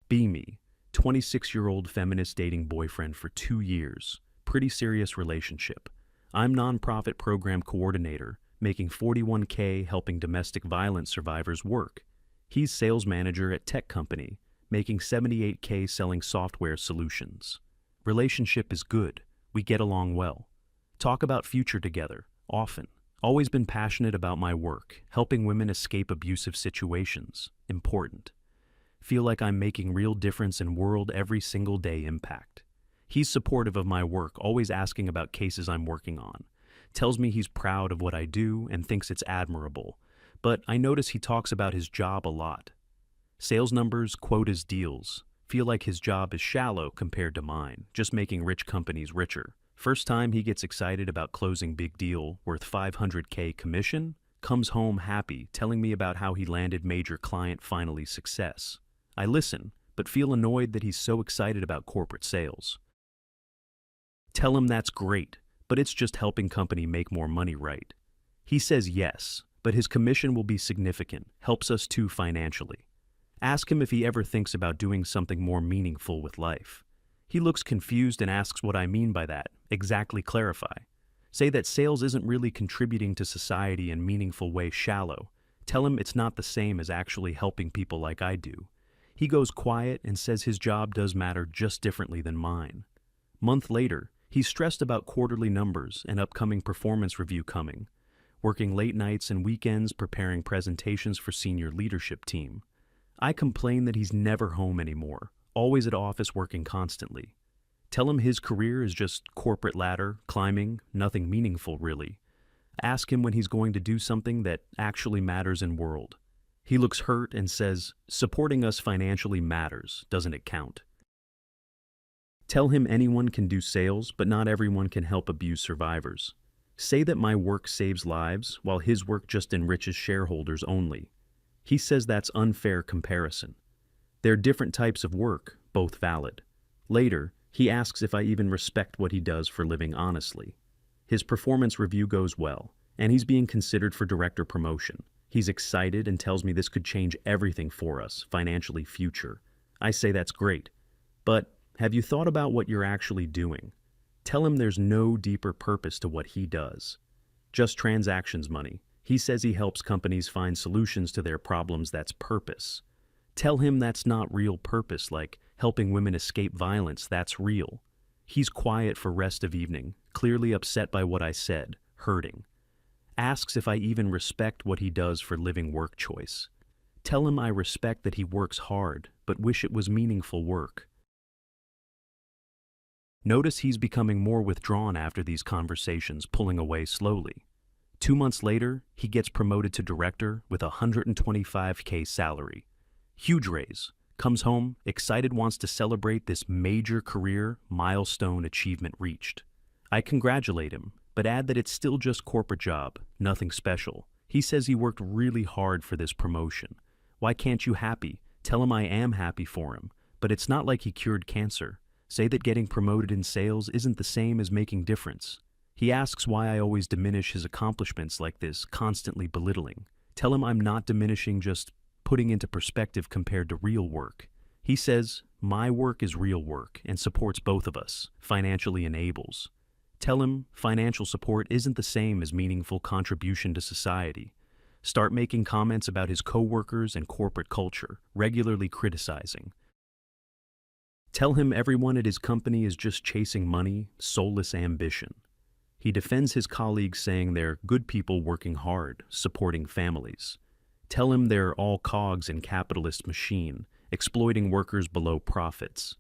Be me, 26-year-old feminist dating boyfriend for 2 years. Pretty serious relationship. I'm nonprofit program coordinator, making 41K helping domestic violence survivors work. He's sales manager at tech company, making 78K selling software solutions. Relationship is good. We get along well. Talk about future together, often. Always been passionate about my work, helping women escape abusive situations. Important. Feel like I'm making real difference in world every single day impact. He's supportive of my work, always asking about cases I'm working on. Tells me he's proud of what I do and thinks it's admirable. But I notice he talks about his job a lot. Sales numbers, quotas, deals. Feel like his job is shallow compared to mine, just making rich companies richer. First time he gets excited about closing big deal worth 500K commission, comes home happy, telling me about how he landed major client finally success. I listen, but feel annoyed that he's so excited about corporate sales. Tell him that's great, but it's just helping company make more money, right? He says yes, but his commission will be significant, helps us too financially. Ask him if he ever thinks about doing something more meaningful with life. He looks confused and asks what I mean by that. Exactly clarify. Say that sales isn't really contributing to society in meaningful way, shallow. Tell him it's not the same as actually helping people like I do. He goes quiet and says his job does matter just differently than mine. Month later, he's stressed about quarterly numbers and upcoming performance review coming. Working late nights and weekends preparing presentations for senior leadership team. I complain that he's never home anymore, always at office working constantly. Tell him his career is just corporate ladder, climbing, nothing meaningful really. Ask him when he's going to do something that actually matters in world. He looks hurt and says, supporting us financially matters, doesn't it count? Tell him anyone can do sales, but not everyone can help abuse survivors. Say that my work saves lives, while his work just enriches shareholders only. He says that's unfair comparison. They're different types of work, both valid. Later, he asks if I even respect what he does for living honestly. His performance review goes well, and he's being considered for director promotion. He's excited and tells me this could change everything for us, financially future. I say that's great. But have you thought about what you're actually doing? Tell him there's no deeper purpose to what he does. Just transactions money. He says he helps companies find solutions to their problems, that's purpose. Tell him that's not real purpose, like helping women escape violence, that's real. He's quiet for rest of evening, clearly upset by what I said, hurting. Asks if I even respect what he does for living work choice. Tell him I respect that he works hard, but wish it was meaningful work. Notice he's becoming more withdrawn after these conversations, pulling away slowly. 2 months later, he gets promoted to director with a 125K salary. Huge raise. Comes home, excited, wants to celebrate this major career milestone achievement reached. I congratulate him, but add that it's still just corporate job, nothing special. He says he worked really hard for this promotion. Why can't you happy? Tell him I am happy for him, but it's not like he cured cancer. Say that getting promoted in sales isn't the same as making difference. He asks why I always diminish his accomplishments like this, constantly belittling. Tell him I'm not diminishing, just putting into perspective compared to real work. He says, my work is real work and supports both of us, financially enables. Tell him financial support isn't the same as meaningful contribution to society. Start making comments about his coworkers and corporate culture, regularly criticizing. Tell him everyone at his company is just chasing money, soulless ambition. He defends his colleagues, saying they're good people working hard, supporting families. Tell him they're all cogs in capitalist machine, exploiting workers below profits.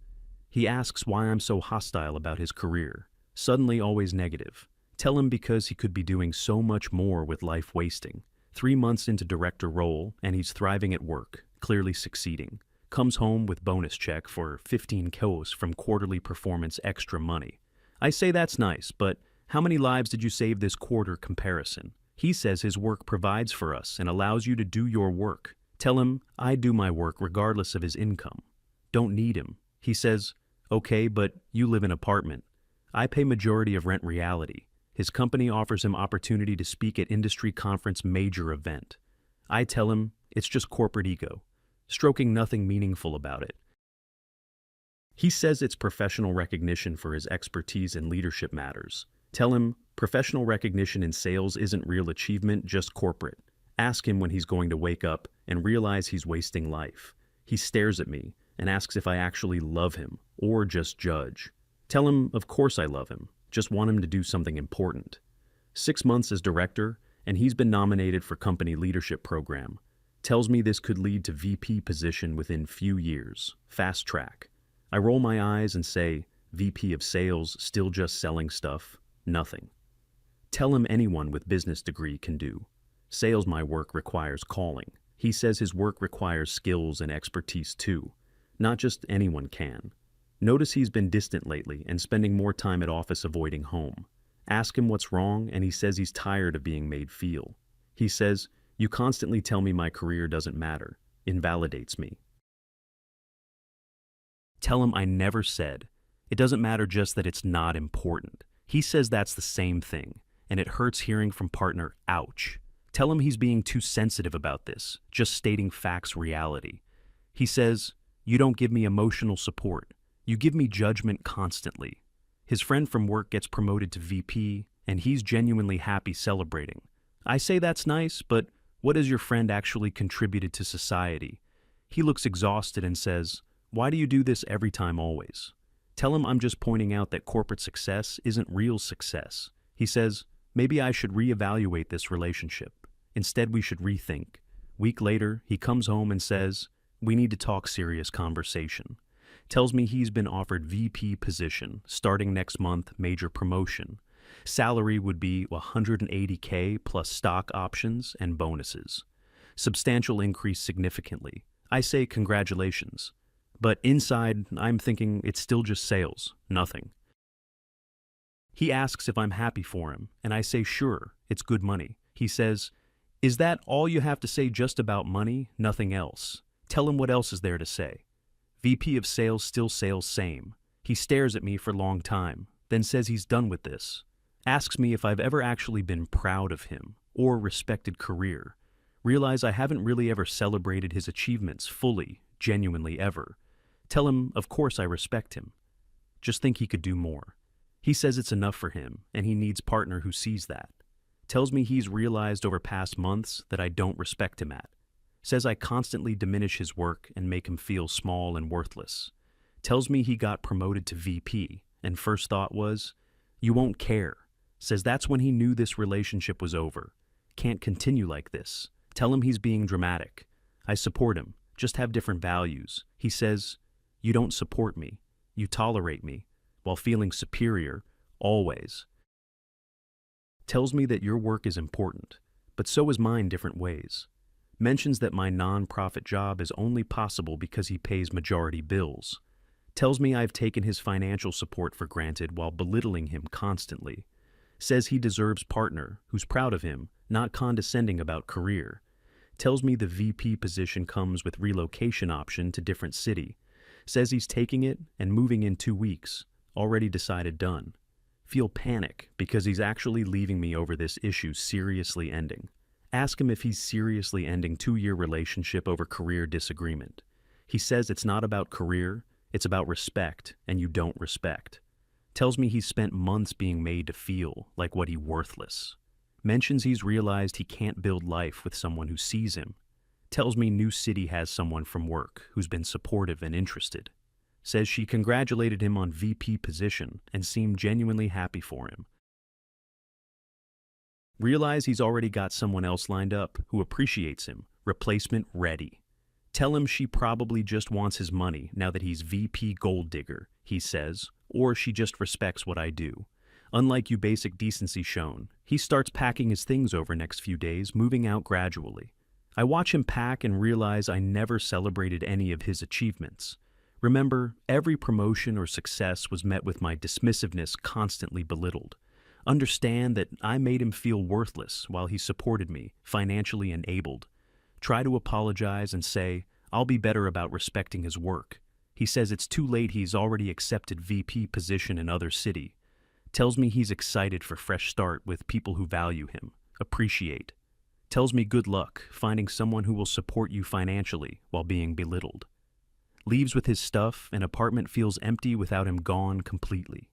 He asks why I'm so hostile about his career, suddenly always negative. Tell him because he could be doing so much more with life wasting. 3 months into director role, and he's thriving at work, clearly succeeding. Comes home with bonus check for 15 Kos from quarterly performance extra money. I say that's nice, but how many lives did you save this quarter comparison? He says his work provides for us and allows you to do your work. Tell him I do my work regardless of his income. Don't need him. He says, okay, but you live in apartment. I pay majority of rent reality. His company offers him opportunity to speak at industry conference major event. I tell him it's just corporate ego, stroking nothing meaningful about it. He says it's professional recognition for his expertise in leadership matters. Tell him professional recognition in sales isn't real achievement, just corporate. Ask him when he's going to wake up and realize he's wasting life. He stares at me and asks if I actually love him or just judge. Tell him, of course I love him, just want him to do something important. 6 months as director, and he's been nominated for company leadership program. Tells me this could lead to VP position within few years. Fast track. I roll my eyes and say, VP of sales, still just selling stuff? Nothing. Tell him anyone with business degree can do. Sales my work requires calling. He says his work requires skills and expertise too. Not just anyone can. Notice he's been distant lately and spending more time at office avoiding home. Ask him what's wrong and he says he's tired of being made feel. He says, you constantly tell me my career doesn't matter. Invalidates me. Tell him I never said. It doesn't matter, just that it's not important. He says that's the same thing, and it hurts hearing from partner, ouch. Tell him he's being too sensitive about this, just stating facts, reality. He says, you don't give me emotional support. You give me judgment constantly. His friend from work gets promoted to VP, and he's genuinely happy, celebrating. I say that's nice, but what has your friend actually contributed to society? He looks exhausted and says, why do you do this every time always? Tell him I'm just pointing out that corporate success isn't real success. He says, maybe I should reevaluate this relationship. Instead, we should rethink. Week later, he comes home and says, we need to talk, serious conversation. Tells me he's been offered VP position, starting next month, major promotion. Salary would be $180K plus stock options and bonuses. Substantial increase significantly. I say congratulations. But inside, I'm thinking it's still just sales, nothing. He asks if I'm happy for him, and I say sure, it's good money. He says, is that all you have to say, just about money, nothing else? Tell him what else is there to say. VP of sales, still sales, same. He stares at me for a long time, then says he's done with this. Asks me if I've ever actually been proud of him or respected career. Realize I haven't really ever celebrated his achievements fully, genuinely ever. Tell him, of course I respect him. Just think he could do more. He says it's enough for him, and he needs partner who sees that. Tells me he's realized over past months that I don't respect him at. Says I constantly diminish his work and make him feel small and worthless. Tells me he got promoted to VP, and first thought was, you won't care. Says that's when he knew this relationship was over. Can't continue like this. Tell him he's being dramatic. I support him, just have different values. He says, you don't support me. You tolerate me, while feeling superior, always. Tells me that your work is important, but so is mine, different ways. Mentions that my non-profit job is only possible because he pays majority bills. Tells me I've taken his financial support for granted while belittling him constantly. Says he deserves partner who's proud of him, not condescending about career. Tells me the VP position comes with relocation option to different city. Says he's taking it and moving in 2 weeks. Already decided, done. Feel panic because he's actually leaving me over this issue seriously ending. Ask him if he's seriously ending 2-year relationship over career disagreement. He says it's not about career, it's about respect, and you don't respect. Tells me he's spent months being made to feel like what he worthless. Mentions he's realized he can't build life with someone who sees him. Tells me new city has someone from work who's been supportive and interested. Says she congratulated him on VP position and seemed genuinely happy for him. Realize he's already got someone else lined up who appreciates him. Replacement ready. Tell him she probably just wants his money now that he's VP gold digger, he says, or she just respects what I do. Unlike you, basic decency shown. He starts packing his things over next few days, moving out gradually. I watch him pack and realize I never celebrated any of his achievements. Remember, every promotion or success was met with my dismissiveness constantly belittled. Understand that I made him feel worthless while he supported me, financially enabled. Try to apologize and say, I'll be better about respecting his work. He says it's too late, he's already accepted VP position in other city. Tells me he's excited for fresh start with people who value him, appreciate. Tells me good luck finding someone who will support you financially while being belittled. Leaves with his stuff, and apartment feels empty without him gone completely.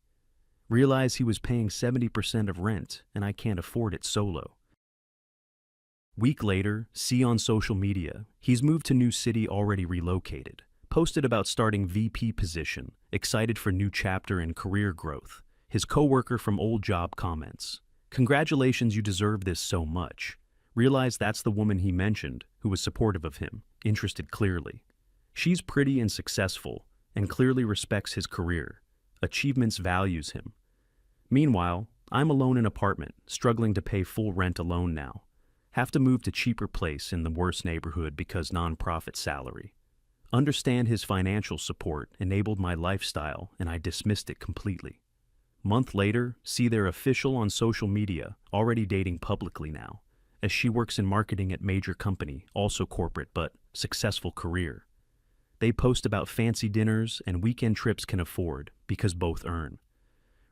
Realize he was paying 70% of rent, and I can't afford it solo. Week later, see on social media, he's moved to new city already relocated. Posted about starting VP position, excited for new chapter in career growth. His coworker from old job comments, "Congratulations, you deserve this so much." Realize that's the woman he mentioned, who was supportive of him, interested clearly. She's pretty and successful, and clearly respects his career. Achievements values him. Meanwhile, I'm alone in apartment, struggling to pay full rent alone now. Have to move to cheaper place in the worst neighborhood because nonprofit salary. Understand his financial support enabled my lifestyle, and I dismissed it completely. Month later, see their official on social media, already dating publicly now, as she works in marketing at major company, also corporate but successful career. They post about fancy dinners and weekend trips can afford because both earn.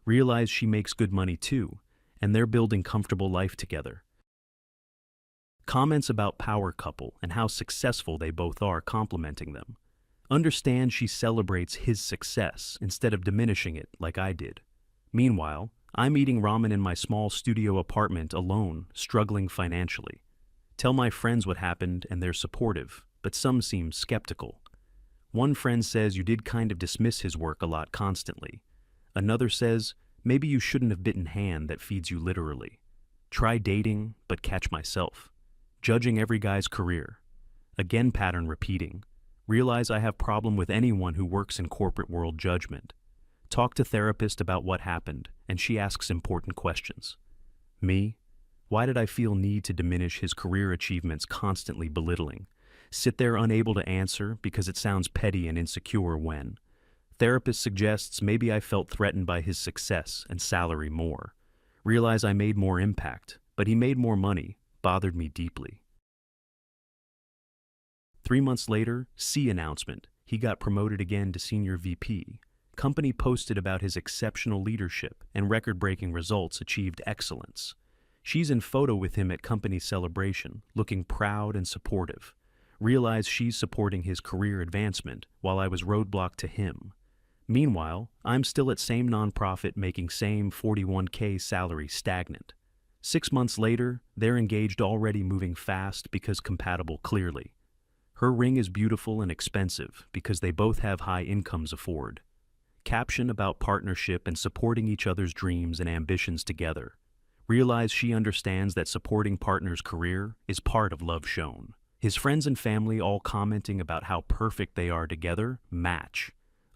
Realize she makes good money too, and they're building comfortable life together. Comments about power couple and how successful they both are complimenting them. Understand she celebrates his success instead of diminishing it like I did. Meanwhile, I'm eating ramen in my small studio apartment alone, struggling financially. Tell my friends what happened and they're supportive, but some seem skeptical. One friend says you did kind of dismiss his work a lot constantly. Another says, maybe you shouldn't have bitten hand that feeds you literally. Try dating, but catch myself. Judging every guy's career. Again pattern repeating. Realize I have problem with anyone who works in corporate world judgment. Talk to therapist about what happened, and she asks important questions. Me? Why did I feel need to diminish his career achievements constantly belittling? Sit there unable to answer because it sounds petty and insecure when. Therapist suggests maybe I felt threatened by his success and salary more. Realize I made more impact, but he made more money. Bothered me deeply. 3 months later, C announcement. He got promoted again to senior VP. Company posted about his exceptional leadership and record-breaking results achieved excellence. She's in photo with him at company celebration, looking proud and supportive. Realize she's supporting his career advancement while I was roadblocked to him. Meanwhile, I'm still at same nonprofit making same 41K salary stagnant. 6 months later, they're engaged already moving fast because compatible clearly. Her ring is beautiful and expensive because they both have high incomes afford. Caption about partnership and supporting each other's dreams and ambitions together. Realize she understands that supporting partner's career is part of love shown. His friends and family all commenting about how perfect they are together match.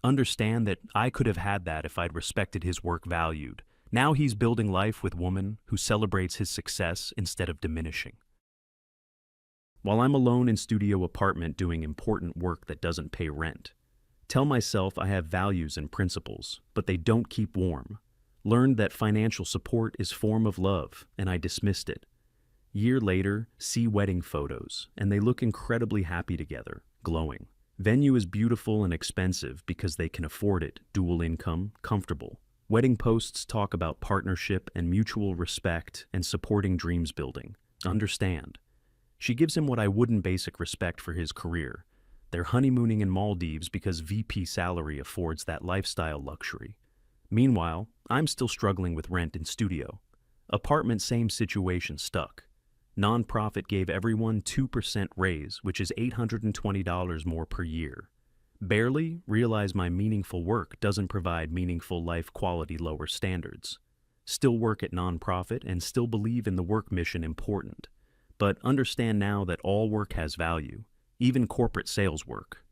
Understand that I could have had that if I'd respected his work valued. Now he's building life with woman who celebrates his success instead of diminishing. While I'm alone in studio apartment doing important work that doesn't pay rent. Tell myself I have values and principles, but they don't keep warm. Learned that financial support is form of love, and I dismissed it. Year later, see wedding photos, and they look incredibly happy together, glowing. Venue is beautiful and expensive because they can afford it, dual income, comfortable. Wedding posts talk about partnership and mutual respect and supporting dreams building. Understand. She gives him what I wouldn't basic respect for his career. They're honeymooning in Maldives because VP salary affords that lifestyle luxury. Meanwhile, I'm still struggling with rent in studio. Apartment same situation stuck. Nonprofit gave everyone 2% raise, which is $820 more per year. Barely realize my meaningful work doesn't provide meaningful life quality lower standards. Still work at nonprofit and still believe in the work mission important. But understand now that all work has value, even corporate sales work.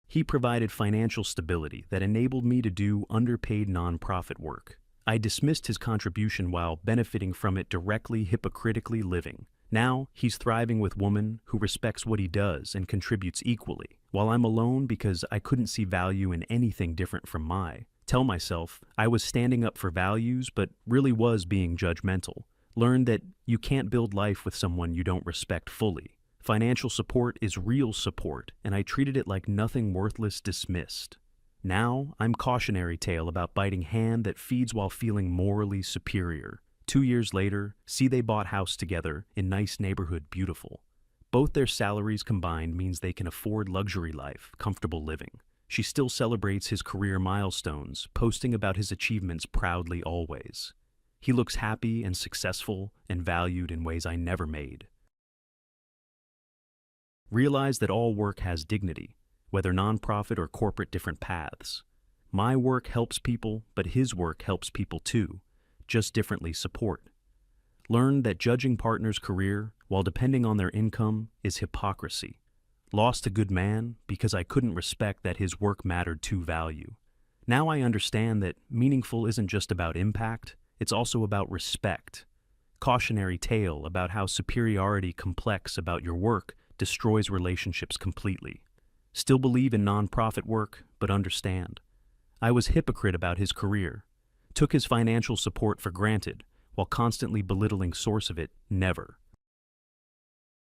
He provided financial stability that enabled me to do underpaid nonprofit work. I dismissed his contribution while benefiting from it directly hypocritically living. Now, he's thriving with woman who respects what he does and contributes equally, while I'm alone because I couldn't see value in anything different from my. Tell myself I was standing up for values but really was being judgmental. Learn that you can't build life with someone you don't respect fully. Financial support is real support, and I treated it like nothing worthless dismissed. Now, I'm cautionary tale about biting hand that feeds while feeling morally superior. 2 years later, see they bought house together in nice neighborhood beautiful. Both their salaries combined means they can afford luxury life, comfortable living. She still celebrates his career milestones, posting about his achievements proudly always. He looks happy and successful and valued in ways I never made. Realize that all work has dignity, whether nonprofit or corporate, different paths. My work helps people, but his work helps people too, just differently support. Learn that judging partner's career while depending on their income is hypocrisy. Lost a good man because I couldn't respect that his work mattered to value. Now I understand that meaningful isn't just about impact, it's also about respect. Cautionary tale about how superiority complex about your work destroys relationships completely. Still believe in nonprofit work, but understand. I was hypocrite about his career. Took his financial support for granted, while constantly belittling source of it, never.